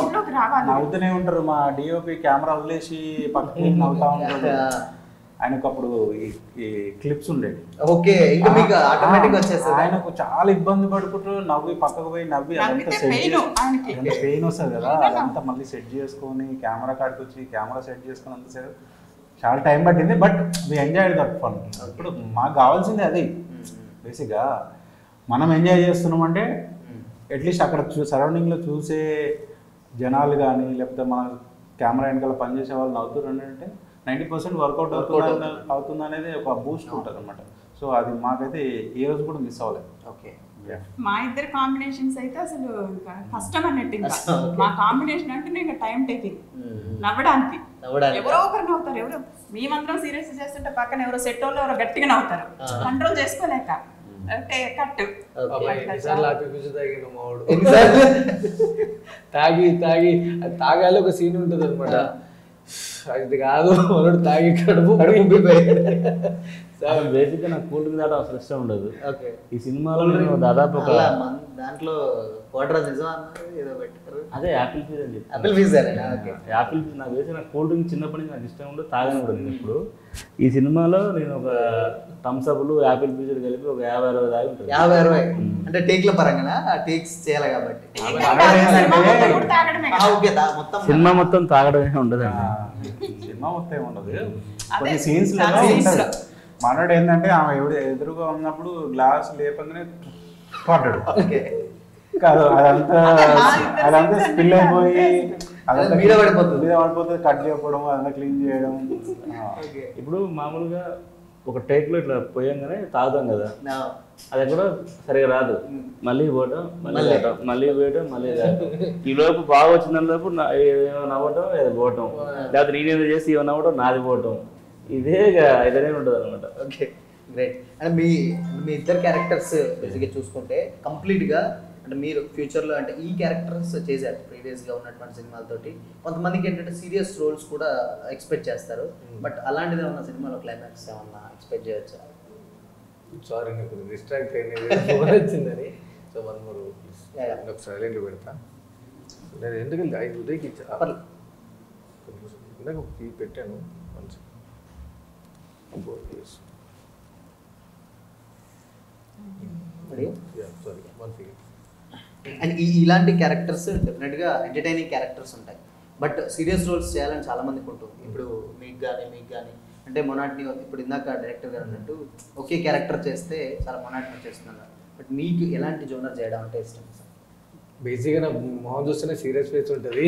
నవ్వుతూనే ఉంటారు. మా డిఓపి కెమెరా వదిలేసి పక్కకి నవ్వుతా ఉంటాడు. ఆయనకు అప్పుడు ఈ క్లిప్స్ ఉండేవి. ఓకే. ఇంకా మీకు ఆటోమేటిక్ వచ్చేస్తుంది. ఆయనకు చాలా ఇబ్బంది పడుకుంటూ నవ్వి పక్కకు పోయి నవ్వి అదంతా సెట్ చేసి పెయిన్ వస్తుంది కదా, అదంతా మళ్ళీ సెట్ చేసుకొని కెమెరా కాడికి వచ్చి కెమెరా సెట్ చేసుకొని అంతసేపు చాలా టైం పట్టింది. But we enjoy that fun. ఇప్పుడు మాకు కావాల్సింది అది. బేసిక్గా మనం ఎంజాయ్ చేస్తున్నామంటే అట్లీస్ట్ అక్కడ సరౌండింగ్లో చూసే జనాలు కానీ లేకపోతే మన కెమెరా వెనకాల పనిచేసే వాళ్ళు నవ్వుతున్నారు అంటే 90% వర్కౌట్ అవుతుంది అనేది ఒక బూస్ట్ ఉంటుంది అనమాట. సో అది మాకైతే ఏ రోజు కూడా మిస్ అవ్వలేదు. ఓకే. మా ఇద్దరు కాంబినేషన్స్ అయితే అసలు కష్టం అన్నట్టు. ఇంకా మా కాంబినేషన్ అంటే ఇంకా టైం టేకింగ్. నవ్వడానికి ఎవరో ఒకరు నవ్వుతారు, ఎవరో మేమందరం సీరియస్ చేస్తుంటే పక్కన ఎవరో సెట్ వాళ్ళు ఎవరో గట్టిగా నవ్వుతారు, కంట్రోల్ చేసుకోలేక తాగి తాగాలి ఒక సీన్ ఉంటుంది అనమాట. అది కాదు మనోడు తాగి కడుపు బేసిక్గా నాకు కూల్ డ్రింక్ దాటం అసలు ఇష్టం ఉండదు. ఈ సినిమాలో నేను దాదాపు ఒక దాంట్లో వాటర్ నిజం అన్నారు ఏదో పెట్టారు, అదే యాపిల్ ఫీజ్ అని చెప్పి. యాపిల్ ఫీజ్ యాపిల్ ఫీజ్ నాకు వేసి నాకు కూల్ డ్రింక్ చిన్నప్పటి నుంచి నాకు ఇష్టం ఉండదు, తాగని కూడా నేను ఇప్పుడు. ఈ సినిమాలో నేను ఒక థమ్స్అప్లు యాపిల్ ఫీజ్ కలిపి ఒక 50-60 తాగి ఉంటుంది. 50-60 అంటే టేక్ల పరంగా టేక్స్ చేయాలి కాబట్టి సినిమా మొత్తం తాగడమే ఉండదండి. సినిమా మొత్తం ఏముండదు, కొన్ని సీన్స్ మనోడు ఏంటంటే ఆమె ఎదురుగా ఉన్నప్పుడు గ్లాస్ లేపంగానే పడ్డాడు కాదు, అదంతా స్పిల్ అయిపోయి అదంతా మీద పడిపోతుంది, కట్ చేయకపోవడం, అదంతా క్లీన్ చేయడం. ఇప్పుడు మామూలుగా ఒక టేక్లో ఇట్లా పోయంగానే తాగుతాం కదా, అది కూడా సరిగా రాదు. మళ్ళీ పోవటం, మళ్ళీ పోయటం, మళ్ళీ ఈ లోపు బాగా వచ్చిన లోపు నవ్వటం, ఏదో పోవటం, లేకపోతే నేనేదో చేసి ఇవన్నీ నవ్వటం, నాది పోవటం, ఇదే ఉంటుంది అనమాట. Okay, great. అంటే మీ ఇద్దరు క్యారెక్టర్స్ బేసిక్గా చూసుకుంటే కంప్లీట్గా అంటే మీరు ఫ్యూచర్లో అంటే ఈ క్యారెక్టర్స్ చేశారు ప్రీవియస్గా ఉన్నటువంటి సినిమాలతోటి, కొంతమందికి ఏంటంటే సీరియస్ రోల్స్ కూడా ఎక్స్పెక్ట్ చేస్తారు. బట్ అలాంటిది ఏమన్నా సినిమాలో క్లైమాక్స్ ఏమన్నా ఎక్స్పెక్ట్ చేయొచ్చా? సారీ నాకు డిస్ట్రాక్ట్ అయినది ఫోన్ వచ్చిందని. సో 1 more ప్లీజ్ సైలెంట్ పెడతా. నేను ఎందుకంటే 5 ఉదయకి ఇచ్చా ఇందాక ఒక కీ పెట్టాను. Sorry 1 second. అండ్ ఇలాంటి క్యారెక్టర్స్ డెఫినెట్గా ఎంటర్టైనింగ్ క్యారెక్టర్స్ ఉంటాయి, బట్ సీరియస్ రోల్స్ చేయాలని చాలా మందికి ఉంటుంది. ఇప్పుడు మీకు కానీ అంటే మొనాటిని, ఇప్పుడు ఇందాక డైరెక్టర్ గారు అన్నట్టు ఒకే క్యారెక్టర్ చేస్తే చాలా మొనాటిని చేస్తున్నారు. బట్ మీకు ఎలాంటి జోనర్ చేయడం అంటే ఇష్టం? బేసిక్గా నా మొహం చూస్తేనే సీరియస్ ఫేస్ ఉంటుంది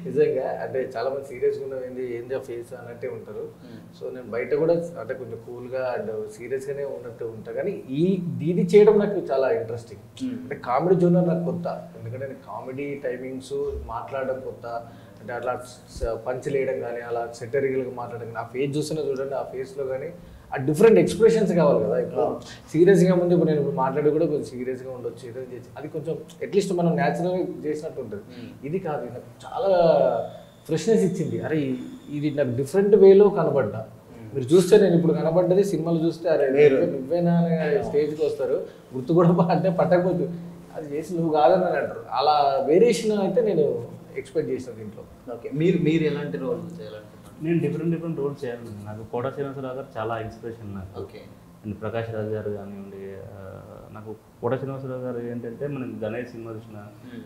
నిజంగా. అంటే చాలా మంది సీరియస్గా ఉన్నది ఏంది ఆ ఫేస్ అన్నట్టే ఉంటారు. సో నేను బయట కూడా అంటే కొంచెం కూల్గా అండ్ సీరియస్గానే ఉన్నట్టు ఉంటాను. కానీ దీన్ని చేయడం నాకు చాలా ఇంట్రెస్టింగ్. అంటే కామెడీ జోనర్ నాకు కొత్త, ఎందుకంటే నేను కామెడీ టైమింగ్స్ మాట్లాడడం కొత్త. అంటే అట్లా పంచులు వేయడం కానీ అలా సెటరికల్గా మాట్లాడడం కానీ ఆ ఫేస్ చూస్తేనే చూడండి, ఆ ఫేస్లో కానీ ఆ డిఫరెంట్ ఎక్స్ప్రెషన్స్ కావాలి కదా. ఇప్పుడు సీరియస్గా ముందు ఇప్పుడు నేను ఇప్పుడు మాట్లాడి కూడా కొంచెం సీరియస్గా ఉండొచ్చు, ఏదో చేసి అది కొంచెం అట్లీస్ట్ మనం న్యాచురల్గా చేసినట్టు ఉంటుంది. ఇది కాదు, నాకు చాలా ఫ్రెష్నెస్ ఇచ్చింది. అరే ఇది నాకు డిఫరెంట్ వేలో కనబడ్డా. మీరు చూస్తే నేను ఇప్పుడు కనబడ్డది సినిమాలు చూస్తే అరే నువ్వేనా స్టేజ్కి వస్తారు, గుర్తు కూడా అంటే పట్టకపోతే అది చేసి నువ్వు కాదని అంటారు. అలా వేరియేషన్ అయితే నేను ఎక్స్పెక్ట్ చేసిన దీంట్లో. ఓకే, మీరు ఎలాంటి రోల్ చేయాలంటున్నారు? నేను డిఫరెంట్ రోల్స్ చేయాలి. నాకు కోట శ్రీనివాసరావు గారు చాలా ఇన్స్పిరేషన్ నాకు. ఓకే, అండ్ ప్రకాష్ రాజ్ గారు కానివ్వండి. నాకు కోట శ్రీనివాసరావు గారు ఏంటంటే మనం గణేష్ సినిమా చూసిన,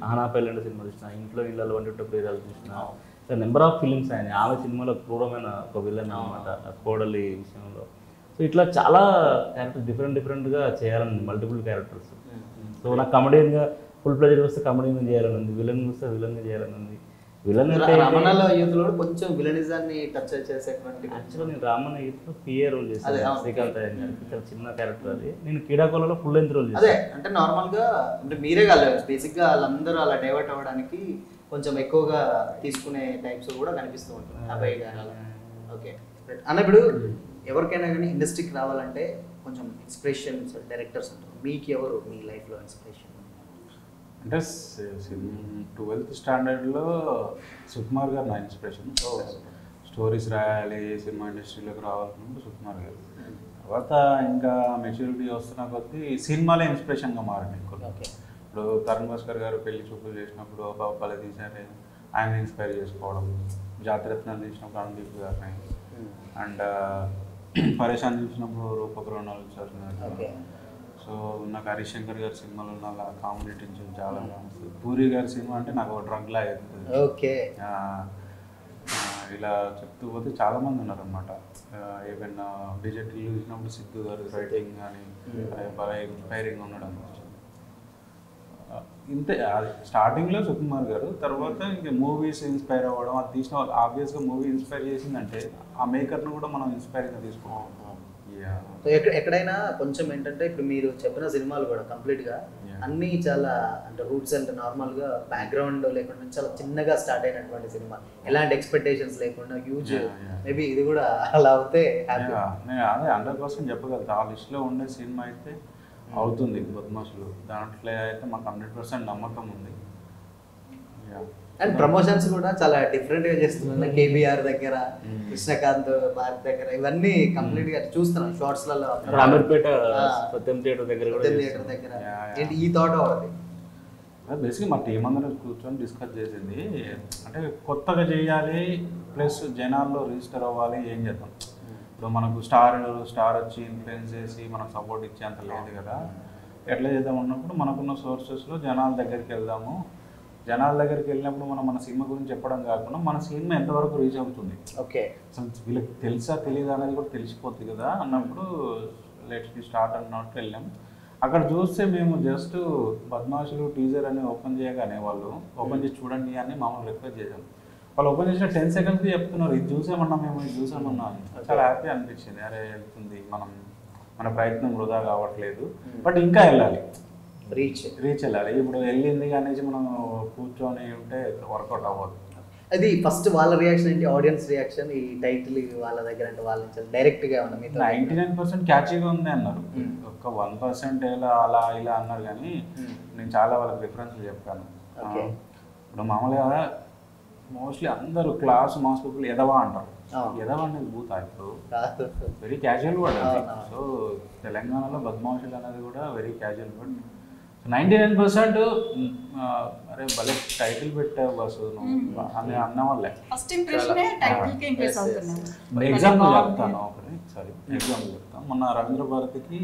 ఆహనా పెళ్ళండి సినిమా చూసిన, ఇంట్లో ఇళ్ళలో వంటి ప్రేరాలు చూసిన, సో నెంబర్ ఆఫ్ ఫిలిమ్స్ ఆయన. ఆమె సినిమాలో క్రూరమైన ఒక విలన్ అనమాట కోడలి విషయంలో. సో ఇట్లా చాలా క్యారెక్టర్స్ డిఫరెంట్గా చేయాలని, మల్టిపుల్ క్యారెక్టర్స్. సో నాకు కమెడియన్గా ఫుల్ ప్లెజర్ వస్తే కమెడీగా చేయాలని ఉంది, విలన్ వస్తే విలన్గా చేయాలని ఉంది. విలన్ అంటే రామన్నలో యూత్లో కొంచెం విలనిజాన్ని టచ్ చేసేటువంటి. యాక్చువల్గా నేను రామన్న యూత్లో పిఏ రోల్ చేశాను, శ్రీకాంత్ అయ్యన్ గారికి. చాలా చిన్న క్యారెక్టర్ అది. నేను క్రీడాకోళలో ఫుల్ లెంత్ రోల్ చేశాను. అదే అంటే నార్మల్గా అంటే మీరే కాదు, బేసిక్గా వాళ్ళందరూ అలా డైవర్ట్ అవ్వడానికి కొంచెం ఎక్కువగా తీసుకునే టైప్స్ కూడా కనిపిస్తూ ఉంటుంది అబ్బాయి గారు. ఓకే అన్న, ఇప్పుడు ఎవరికైనా కానీ ఇండస్ట్రీకి రావాలంటే కొంచెం ఇన్స్పిరేషన్స్ డైరెక్టర్స్ ఉంటారు. మీకు ఎవరు మీ లైఫ్లో ఇన్స్పిరేషన్? అంటే 12th స్టాండర్డ్లో సుకుమార్ గారు నా ఇన్స్పిరేషన్. స్టోరీస్ రాయాలి, సినిమా ఇండస్ట్రీలోకి రావాలన్నప్పుడు సుకుమార్ గారు. తర్వాత ఇంకా మెచ్యూరిటీ వస్తున్న కొద్దీ సినిమాలే ఇన్స్పిరేషన్గా మారినాయి కొన్ని. ఇప్పుడు తరుణ్ భాస్కర్ గారు పెళ్లి చూపులు చేసినప్పుడు బాబాలే తీసారే, ఆయన ఇన్స్పైర్ చేసుకోవడం. జాతిరత్నాలు తీసినప్పుడు అనుదీప్ గారిని, అండ్ పరేషాన్ చూసినప్పుడు రూపక్ రోనాల్ సార్. సో నాకు హరిశంకర్ గారి సినిమాలో నాకు కామెడీ టెన్షన్ చాలా బాగుంటుంది. పూరి గారి సినిమా అంటే నాకు ఒక డ్రగ్లా అవుతుంది. ఓకే, ఇలా చెప్తూ పోతే చాలామంది ఉన్నారనమాట. ఈవెన్ డిజిటల్ చూసినప్పుడు సిద్ధు గారు రైటింగ్ కానీ బాగా ఇన్స్పైరింగ్ ఉండడం. ఇంతే, అది స్టార్టింగ్లో సుకుమార్ గారు. తర్వాత ఇంకా మూవీస్ ఇన్స్పైర్ అవ్వడం, అది తీసిన వాళ్ళు ఆబ్వియస్గా మూవీ ఇన్స్పైర్ చేసిందంటే ఆ మేకర్ను కూడా మనం ఇన్స్పైరింగ్గా తీసుకోవాలి. సో ఎక్కడైనా కొంచెం ఏంటంటే ఇప్పుడు మీరు చెప్పిన సినిమాలు కూడా కంప్లీట్గా అన్నీ చాలా అంటే రూట్స్ అంటే నార్మల్గా బ్యాక్గ్రౌండ్ లేకుండా చాలా చిన్నగా స్టార్ట్ అయినటువంటి సినిమా, ఎలాంటి ఎక్స్పెక్టేషన్స్ లేకుండా హ్యూజ్. మేబీ ఇది కూడా అలా అవుతే నేను అదే 100% చెప్పగలుగుతా. ఆ లిస్ట్లో ఉండే సినిమా అయితే అవుతుంది బద్మాషులు. దాంట్లో అయితే మాకు 100% నమ్మకం ఉంది. అండ్ ప్రమోషన్స్ కూడా చాలా డిఫరెంట్గా చేస్తున్నాను. కేబీఆర్ దగ్గర, కృష్ణకాంత్ భారత్ దగ్గర, ఇవన్నీ కంప్లీట్గా చూస్తున్నాను షార్ట్స్లలో. రామర్పేట సత్యం థియేటర్ దగ్గర ఏంటి ఈ థాట్ అవుతుంది? బేసిక్గా మా టీం అందరూ కూర్చొని డిస్కస్ చేసింది. అంటే కొత్తగా చేయాలి, ప్లస్ జనాల్లో రిజిస్టర్ అవ్వాలి, ఏం చేద్దాం. ఇప్పుడు మనకు స్టార్ వచ్చి ఇన్ఫ్లుయెన్స్ చేసి మనకు సపోర్ట్ ఇచ్చే అంత లేదు కదా. ఎట్లా చేద్దాం అన్నప్పుడు మనకున్న సోర్సెస్లో జనాల దగ్గరికి వెళ్దాము. జనాల దగ్గరికి వెళ్ళినప్పుడు మనం మన సినిమా గురించి చెప్పడం కాకుండా మన సినిమా ఎంతవరకు రీచ్ అవుతుంది, ఓకే అసలు వీళ్ళకి తెలుసా తెలియదా అనేది కూడా తెలిసిపోతుంది కదా అన్నప్పుడు లెట్స్ స్టార్ట్ అన్నట్టు వెళ్ళాం. అక్కడ చూస్తే మేము జస్ట్ బద్మాషులు టీజర్ అని ఓపెన్ చేయగానే వాళ్ళు ఓపెన్ చేసి చూడండి అని మామూలు రిక్వెస్ట్ చేసాం. వాళ్ళు ఓపెన్ చేసిన 10 సెకండ్స్కి చెప్తున్నారు ఇది చూసామన్నా, మేము ఇది చూసామన్నా. చాలా హ్యాపీ అనిపించింది. అరే వెళ్తుంది, మన ప్రయత్నం వృధా కావట్లేదు, బట్ ఇంకా వెళ్ళాలి, రీచ్ వెళ్ళాలి. ఇప్పుడు వెళ్ళింది అనేసి మనం కూర్చొని ఉంటే వర్కౌట్ అవ్వదు. అది ఫస్ట్ వాళ్ళ రియాక్షన్ ఏంటి, ఆడియన్స్ రియాక్షన్ ఈ టైటిల్ వాళ్ళ దగ్గర అంటే వాళ్ళ నుంచి డైరెక్ట్గా ఏమన్నా మీతో 99% క్యాచీగా ఉంది అన్నారు. ఒక 1% ఇలా అలా ఇలా అన్నారు, కానీ నేను చాలా వాళ్ళకి రిఫరెన్స్లు చెప్పాను. ఇప్పుడు మామూలుగా మోస్ట్లీ అందరూ క్లాస్ మాస్ పీపుల్ ఎదవా అంటారు. ఎదవా అనేది భూత ఇప్పుడు వెరీ క్యాజువల్ వర్డ్ అది. సో తెలంగాణలో బద్మాషులు అనేది కూడా వెరీ క్యాజువల్ వర్డ్. 99% అరే భలే టైటిల్ పెట్టావు బస్సు అని అన్న వాళ్ళే. ఎగ్జాంపుల్ చెప్తాను ఒకటి, సారీ ఎగ్జాంపుల్ చెప్తాను. మొన్న రవీంద్ర భారతికి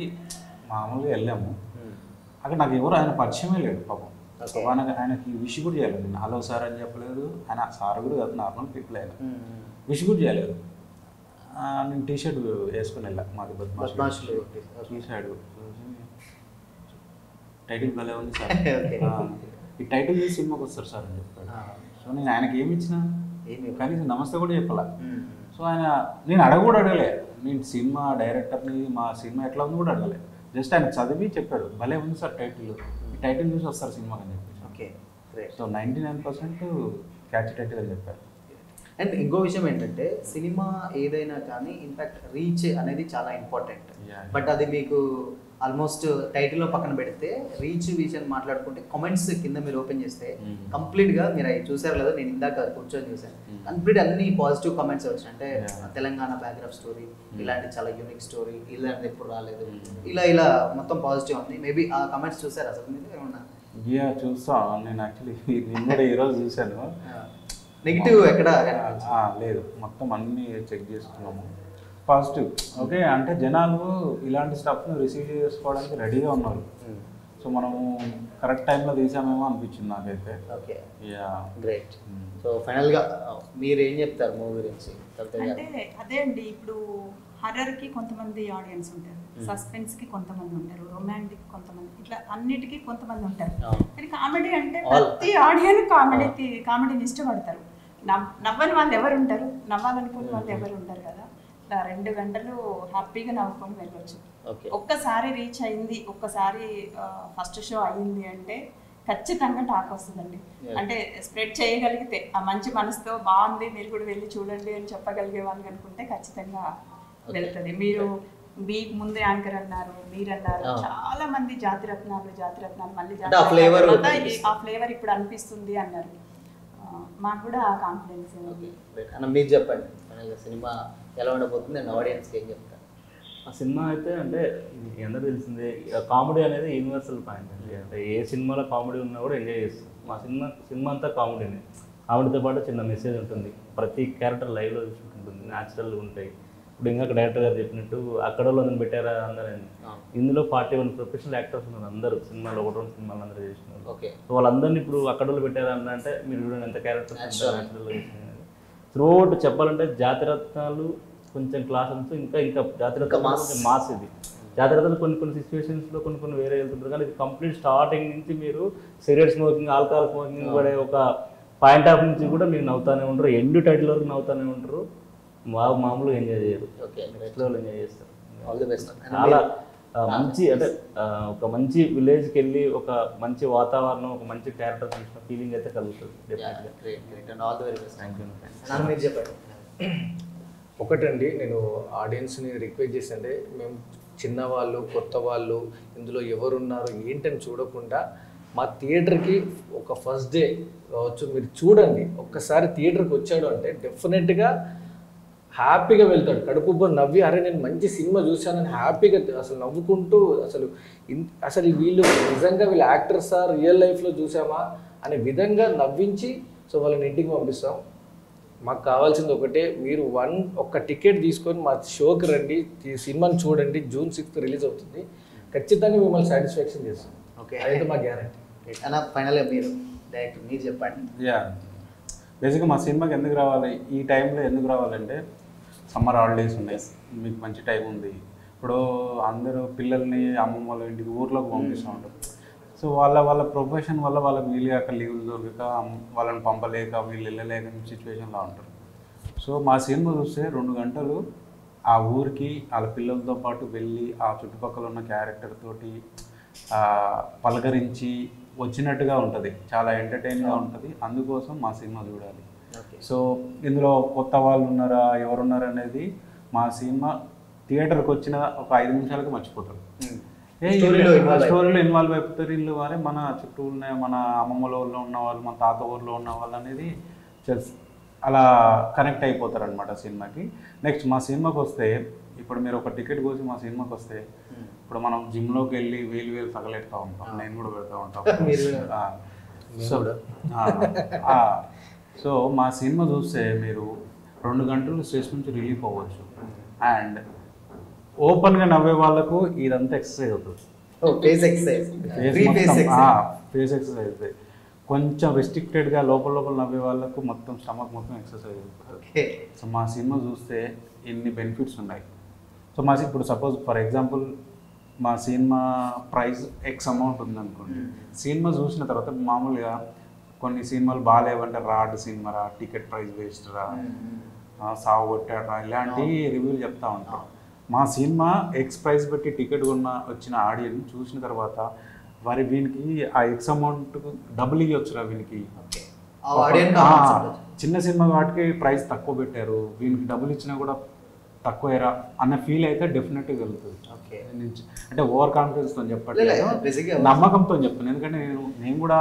మామూలుగా వెళ్ళాము. అక్కడ నాకు ఎవరు ఆయన పరిచయమే లేదు పాపం. ఆయనకి విష్ కూడా చేయలేదు. నేను హలో సార్ అని చెప్పలేదు. ఆయన సార్ కూడా కాదు, నార్మల్ పీపుల్ అయినా విష్ కూడా చేయలేదు. నేను టీషర్ట్ వేసుకుని వెళ్ళా, మాది బద్మాషులు టీషర్ట్. టైటిల్ భలే ఉంది సార్, ఈ టైటిల్ చేసి సినిమాకి వస్తారు సార్ అని చెప్పాడు. సో నేను ఆయనకి ఏమి ఇచ్చినా కనీసం నమస్తే కూడా చెప్పాల. సో ఆయన నేను కూడా అడగలే, నేను సినిమా డైరెక్టర్ని మా సినిమా ఎట్లా ఉంది కూడా అడగలే. జస్ట్ ఆయన చదివి చెప్పాడు భలే ఉంది సార్ టైటిల్, ఈ టైటిల్ చూసి వస్తారు సినిమాకి అని చెప్పి. ఓకే, సో 99% క్యాచ్ టైటిల్ అని చెప్పారు. అండ్ ఇంకో విషయం ఏంటంటే సినిమా ఏదైనా కానీ ఇన్ఫాక్ట్ రీచ్ అనేది చాలా ఇంపార్టెంట్. బట్ అది మీకు ఆల్మోస్ట్ టైటిల్లో పక్కన పెడితే రీచ్ విషయం మాట్లాడుకుంటే కామెంట్స్ కింద మీరు ఓపెన్ చేస్తే కంప్లీట్గా మీరు అవి చూసారు లేదా, నేను ఇందాక కూర్చొని చూసాను, కంప్లీట్ అన్ని పాజిటివ్ కామెంట్స్ వచ్చాయి. అంటే తెలంగాణ బ్యాక్గ్రౌండ్ స్టోరీ, ఇలాంటి చాలా యూనిక్ స్టోరీ, ఇలాంటిది ఎప్పుడు రాలేదు, ఇలా మొత్తం పాజిటివ్ ఉంది. మేబీ ఆ కామెంట్స్ చూసారు అసలు మీరు ఏమన్నా? చూస్తాను నేను యాక్చువల్లీ, నేను కూడా ఈరోజు చూశాను. నెగిటివ్ ఎక్కడ లేదు, మొత్తం అన్నీ చెక్ చేసుకున్నాము, పాజిటివ్. ఓకే, అంటే జనాలు ఇలాంటి స్టఫ్ను రిసీవ్ చేసుకోవడానికి రెడీగా ఉన్నారు. సో మనము కరెక్ట్ టైంలో తీసామేమో అనిపించింది నాకైతే. Okay, great. సో ఫైనల్గా మీరు ఏం చెప్తారు మూవీ గురించి? అంటే అదే అండి, ఇప్పుడు హర్రర్కి కొంతమంది ఆడియన్స్ ఉంటారు, సస్పెన్స్కి కొంతమంది ఉంటారు, రొమాంటిక్ కొంతమంది, ఇట్లా అన్నిటికీ కొంతమంది ఉంటారు. కానీ కామెడీ అంటే ప్రతి ఆడియన్స్ కామెడీని ఇష్టపడతారు. నవ్వని వాళ్ళు ఎవరు ఉంటారు, నవ్వాలనుకునే వాళ్ళు ఎవరు ఉంటారు కదా. ఇట్లా 2 గంటలు హ్యాపీగా నవ్వుకొని వెళ్ళొచ్చు. ఒక్కసారి రీచ్ అయింది, ఒక్కసారి ఫస్ట్ షో అయ్యింది అంటే ఖచ్చితంగా టాక్ వస్తుందండి. అంటే స్ప్రెడ్ చేయగలిగితే ఆ మంచి మనసుతో బాగుంది మీరు కూడా వెళ్ళి చూడండి అని చెప్పగలిగే వాళ్ళు అనుకుంటే ఖచ్చితంగా వెళ్తుంది. మీరు వీక్ ముందే యాంకర్ అన్నారు, మీరు అన్నారు, చాలా మంది జాతిరత్నాలు మళ్ళీ ఆ ఫ్లేవర్ ఇప్పుడు అనిపిస్తుంది అన్నారు. మాకు కూడా ఆ కాన్ఫిడెన్స్. మీరు చెప్పండి సినిమా ఎలా ఉండబోతుంది అండ్ ఆడియన్స్కి ఏం చెప్తారు? ఆ సినిమా అయితే అంటే అందరూ తెలిసిందే, కామెడీ అనేది యూనివర్సల్ పాయింట్ అండి. అంటే ఏ సినిమాలో కామెడీ ఉన్నా కూడా ఎంజాయ్ చేస్తాం. మా సినిమా అంతా కామెడీనే. కామెడీతో పాటు చిన్న మెసేజ్ ఉంటుంది, ప్రతి క్యారెక్టర్ లైవ్లో చూసుకుంటుంది, న్యాచురల్గా ఉంటాయి. ఇప్పుడు ఇంకా డైరెక్టర్ గారు చెప్పినట్టు అక్కడ వాళ్ళని పెట్టారా అందరని, ఇందులో 41 ప్రొఫెషనల్ యాక్టర్స్ ఉన్నారు, అందరూ సినిమాలో 1-2 సినిమాలు అందరూ చేసినారు. సో వాళ్ళందరినీ ఇప్పుడు అక్కడ వాళ్ళు పెట్టారా అంటే మీరు చూడండి ఎంత క్యారెక్టర్స్ న్యాచురల్గా చేసినారు. త్రూఅవుట్ చెప్పాలంటే జాతిరత్నాలు కొంచెం క్లాస్ అంతా ఇంకా జాతిరత్నాలు కొంచెం మాస్. ఇది జాతిరత్నాలు కొన్ని సిచ్యువేషన్స్లో కొన్ని వేరే వెళ్తుంటారు, కానీ ఇది కంప్లీట్ స్టార్టింగ్ నుంచి మీరు సిగరెట్ స్మోకింగ్, ఆల్కహాల్ స్మోకింగ్ పడే ఒక పాయింట్ ఆఫ్ నుంచి కూడా మీరు నవ్వుతూనే ఉంటారు, ఎండ్ టైటిల్ వరకు నవ్వుతూనే ఉంటారు. మామూలుగా ఎంజాయ్ చేయరు, ఎంజాయ్ చేస్తారు. చాలా మంచి, అంటే ఒక మంచి విలేజ్కి వెళ్ళి ఒక మంచి వాతావరణం, ఒక మంచి క్యారెక్టర్ చూసిన ఫీలింగ్ అయితే కలుగుతుంది. ఒకటండి, నేను ఆడియన్స్ని రిక్వెస్ట్ చేసండి, మేము చిన్నవాళ్ళు కొత్త వాళ్ళు ఇందులో ఎవరున్నారు ఏంటని చూడకుండా మా థియేటర్కి ఒక ఫస్ట్ డే కావచ్చు మీరు చూడండి. ఒక్కసారి థియేటర్కి వచ్చాడు అంటే డెఫినెట్గా హ్యాపీగా వెళ్తాడు, కడుపుబ్బో నవ్వి అరే నేను మంచి సినిమా చూశానని హ్యాపీగా అసలు నవ్వుకుంటూ అసలు వీళ్ళు నిజంగా వీళ్ళు యాక్టర్సా రియల్ లైఫ్లో చూసామా అనే విధంగా నవ్వించి సో వాళ్ళని ఇంటికి పంపిస్తాం. మాకు కావాల్సింది ఒకటే, మీరు ఒక్క టికెట్ తీసుకొని మా షోకి రండి, ఈ సినిమాని చూడండి. June 6th రిలీజ్ అవుతుంది, ఖచ్చితంగా మిమ్మల్ని సాటిస్ఫాక్షన్ చేస్తాం. ఓకే, అయితే మా గ్యారంటీ. అలా ఫైనల్గా మీరు డైరెక్టర్ మీరు చెప్పండి. బేసిక్గా మా సినిమాకి ఎందుకు రావాలి, ఈ టైంలో ఎందుకు రావాలంటే సమ్మర్ హాలిడేస్ ఉన్నాయి, మీకు మంచి టైం ఉంది. ఇప్పుడు అందరూ పిల్లల్ని అమ్మమ్మ వాళ్ళ ఇంటికి ఊర్లోకి పంపిస్తూ ఉంటారు. సో వాళ్ళ ప్రొఫెషన్ వల్ల వాళ్ళకి వీలుగాక లీవ్ దొరకక వాళ్ళని పంపలేక వీళ్ళు వెళ్ళలేక సిచ్యువేషన్లో ఉంటారు. సో మా సినిమా చూస్తే 2 గంటలు ఆ ఊరికి వాళ్ళ పిల్లలతో పాటు వెళ్ళి ఆ చుట్టుపక్కల ఉన్న క్యారెక్టర్ తోటి పలకరించి వచ్చినట్టుగా ఉంటుంది, చాలా ఎంటర్టైన్గా ఉంటుంది. అందుకోసం మా సినిమా చూడాలి. సో ఇందులో కొత్త వాళ్ళు ఉన్నారా ఎవరున్నారా అనేది మా సినిమా థియేటర్కి వచ్చిన ఒక 5 నిమిషాలకు మర్చిపోతారు. స్టోరీలో ఇన్వాల్వ్ అయిపోతారు. వీళ్ళు వారే మన చుట్టూ ఉన్న మన అమ్మమ్మల ఊళ్ళో ఉన్న వాళ్ళు, మన తాత ఊర్లో ఉన్న వాళ్ళు అనేది అలా కనెక్ట్ అయిపోతారు అనమాట సినిమాకి. నెక్స్ట్ మా సినిమాకి వస్తే, ఇప్పుడు మీరు ఒక టికెట్ కోసి మా సినిమాకి వస్తే, ఇప్పుడు మనం జిమ్లోకి వెళ్ళి వేలు తగలెడతా ఉంటాం, నేను కూడా పెడతా ఉంటాం. సో మా సినిమా చూస్తే మీరు 2 గంటలు స్ట్రెస్ నుంచి రిలీఫ్ అవ్వచ్చు. అండ్ ఓపెన్గా నవ్వే వాళ్ళకు ఇదంతా ఎక్సర్సైజ్ అవుతుంది. Face exercise. కొంచెం రెస్ట్రిక్టెడ్గా లోపల నవ్వే వాళ్ళకు మొత్తం స్టమక్ మొత్తం ఎక్సర్సైజ్ అవుతుంది. సో మా సినిమా చూస్తే ఇన్ని బెనిఫిట్స్ ఉన్నాయి. సో ఇప్పుడు సపోజ్ ఫర్ ఎగ్జాంపుల్ మా సినిమా ప్రైస్ ఎక్స్ అమౌంట్ ఉందనుకోండి, సినిమా చూసిన తర్వాత మామూలుగా కొన్ని సినిమాలు బాగాలేవంటే రాడ్ సినిమా రా, టికెట్ ప్రైస్ వేస్ట్ రా, సాగు కొట్టారా, ఇలాంటి రివ్యూలు చెప్తా ఉంటాం. మా సినిమా ఎక్స్ ప్రైస్ పెట్టి టికెట్ వచ్చిన ఆడియన్స్ చూసిన తర్వాత వీనికి ఆ ఎక్స్ అమౌంట్ డబుల్ ఇవ్వచ్చురా వీనికి, చిన్న సినిమా వాటికి ప్రైస్ తక్కువ పెట్టారు, వీనికి డబ్బులు ఇచ్చినా కూడా తక్కువేరా అన్న ఫీల్ అయితే డెఫినెట్గా కలుగుతుంది. అంటే ఓవర్ కాన్ఫిడెన్స్తో చెప్పట్లేదు, నమ్మకంతో చెప్తాను. ఎందుకంటే నేను కూడా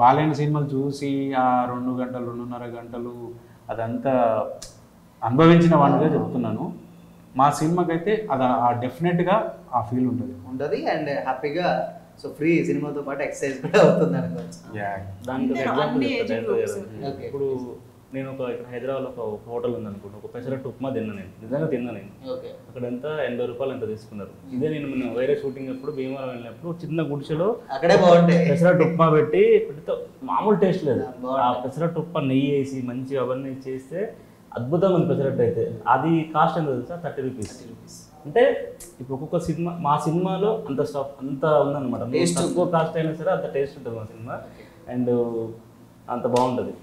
బాలేని సినిమాలు చూసి ఆ 2 గంటలు 2.5 గంటలు అదంతా అనుభవించిన వాడిగా చెప్తున్నాను. మా సినిమాకి అయితే అది డెఫినెట్గా ఆ ఫీల్ ఉంటుంది. అండ్ హ్యాపీగా సో ఫ్రీ సినిమాతో పాటు ఎక్సర్సైజ్ కూడా అవుతుంది అనుకోవచ్చు. దానికి ఎగ్జాంపుల్ ఇప్పుడు నేను ఇక్కడ హైదరాబాద్లో ఒక హోటల్ ఉంది అనుకుంటా, ఒక పెసరట్టు ఉప్మా నిజంగా తిన్నా నేను. అక్కడ ఎంత 80 రూపాయలు ఎంత తీసుకున్నారు. ఇదే నేను వేరే షూటింగ్ అప్పుడు భీమవరం వెళ్ళినప్పుడు చిన్న గుడిసెలో అక్కడే బాగుంటాయి పెసరట్టు ఉప్మా పెట్టి మామూలు టేస్ట్ లేదు. ఆ పెసరట్టు ఉప్మా నెయ్యి వేసి మంచి అవన్నీ చేస్తే అద్భుతంగా ఉంది పెసరట్టు. అయితే అది కాస్ట్ ఎంత తెలుసా? 30 రూపీస్. అంటే ఇప్పుడు ఒక్కొక్క సినిమా, మా సినిమాలో అంత స్టాఫ్ అంత ఉందన్నమాట. తక్కువ కాస్ట్ అయినా సరే అంత టేస్ట్ ఉంటుంది మా సినిమా, అండ్ అంత బాగుంటుంది.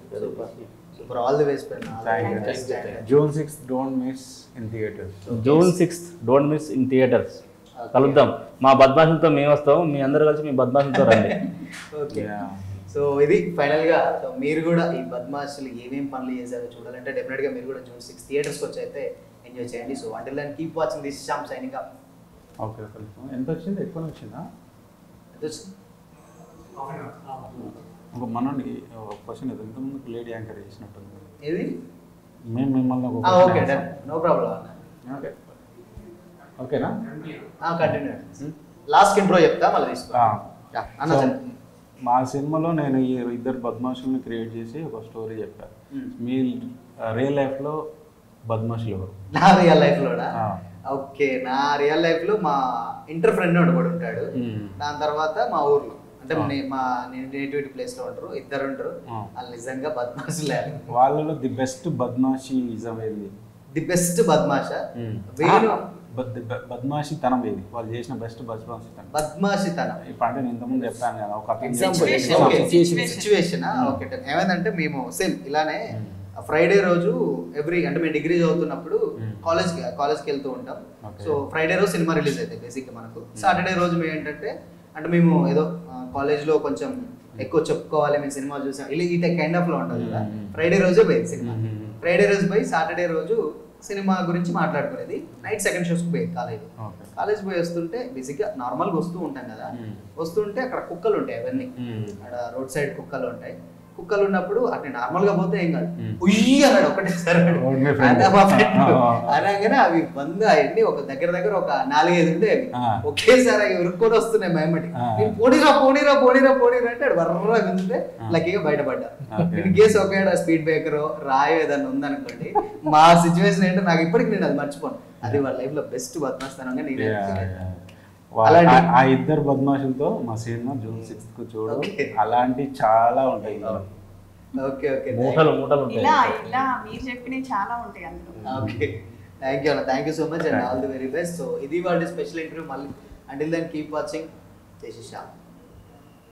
June 6th don't miss in theaters. June 6th don't miss in theaters. కలుద్దాం. మా బద్మాషులతో మేము వస్తాం, మీ అందరు కలిసి మీ బద్మాషులతో రండి. సో ఇది ఫైనల్గా మీరు కూడా ఈ బద్మాషులు ఏమేమి పనులు చేశారో చూడాలంటే డెఫినెట్గా మీరు కూడా June 6th థియేటర్స్కి వచ్చి అయితే ఎంజాయ్ చేయండి. So until then keep watching this Shyam signing up. Okay, ఎంత వచ్చింది? ఎక్కువ వచ్చిందా? ఒక మనోడి క్వశ్చన్ ఇది, ఇంతకుముందు లేడీ యాంకర్ చేసినట్టుంది. ఇది మేము మిమ్మల్ని ఓకే నో ప్రాబ్లం. ఓకేనా? కంటిన్యూ. లాస్ట్ ఇంట్రో చెప్తా మళ్ళీ తీసుకో. మా సినిమాలో నేను ఈ 2 బద్మాషుల్ని క్రియేట్ చేసి ఒక స్టోరీ చెప్పాను. మీ రియల్ లైఫ్లో బద్మాషులు ఎవరు? నా రియల్ లైఫ్లోనా? ఓకే, నా రియల్ లైఫ్లో మా ఇంటర్ ఫ్రెండ్ కూడా ఉంటాడు. దాని తర్వాత మా ఊర్లో అంటే మా నేటివిటీ ప్లేస్లో ఉంటారు, 2 ఉంటారు. వాళ్ళు నిజంగా బద్మాషులే. వాళ్ళలో ది బెస్ట్ బద్మాషి ఇజం ఏది? ది బెస్ట్ బద్మాష బద్మాషితనం ఏది? వాళ్ళు చేసిన బెస్ట్ బద్మాషితనం. ఇప్పుడు అంటే నేను ఇంతకుముందు చెప్పాను కదా, ఒక సిచ్యువేషన్. ఓకే, ఏమైందంటే మేము సేమ్ ఇలానే ఫ్రైడే రోజు అంటే మేము డిగ్రీ చదువుతున్నప్పుడు కాలేజ్కి వెళ్తూ ఉంటాం. సో ఫ్రైడే రోజు సినిమా రిలీజ్ అవుతాయి బేసిక్గా మనకు. సాటర్డే రోజు మేము ఏంటంటే అంటే మేము ఏదో కాలేజ్లో కొంచెం ఎక్కువ చెప్పుకోవాలి, మేము సినిమా చూసాం ఈ కైండ్ ఆఫ్ లో ఉంటుంది కదా. ఫ్రైడే రోజే పోయింది సినిమా. ఫ్రైడే రోజు పోయి సాటర్డే రోజు సినిమా గురించి మాట్లాడుకునేది. నైట్ సెకండ్ షోస్కి పోయి కాలేజ్ పోయి వస్తుంటే బేసిక్గా నార్మల్గా వస్తూ ఉంటాం కదా. వస్తుంటే అక్కడ కుక్కలు ఉంటాయి, అవన్నీ అక్కడ రోడ్ సైడ్ కుక్కలు ఉంటాయి. కుక్కలు ఉన్నప్పుడు అట్లా నార్మల్గా పోతే ఏం కాదు, ఉయ్యి అన్నాడు ఒకటేసారి అనగానే అవి 100 అవన్నీ ఒక దగ్గర ఒక 4-5 ఉంటాయి. అవి ఒకేసారి అవి ఉరుక్కొని వస్తున్నాయి మేమటి. పోనీరా అంటే అడు వర్రగా గుంజితే లక్కీగా బయటపడ్డా. ఇన్ కేసు ఒక స్పీడ్ బ్రేకర్ రాయో ఏదన్నా ఉందనుకోండి, మా సిచ్యువేషన్ ఏంటో నాకు ఇప్పటికి నేను అది మర్చిపోను. అది వాళ్ళ లైఫ్ లో బెస్ట్ బద్మాస్తనంగా నేను ఆ 2 బద్మాషులతో మా సినిమా June 6th చూడు. అలాంటి చాలా ఉంటాయి. ఓకే మూటలు ఇలా మీరు చెప్పినవి చాలా ఉంటాయి అందులో. Okay, thank you so much and all the very best. So ఇది వాళ్ళ స్పెషల్ ఇంటర్వ్యూ. మళ్ళీ అంటిల్ దెన్ కీప్ వాచింగ్. జై శ్రీరామ్.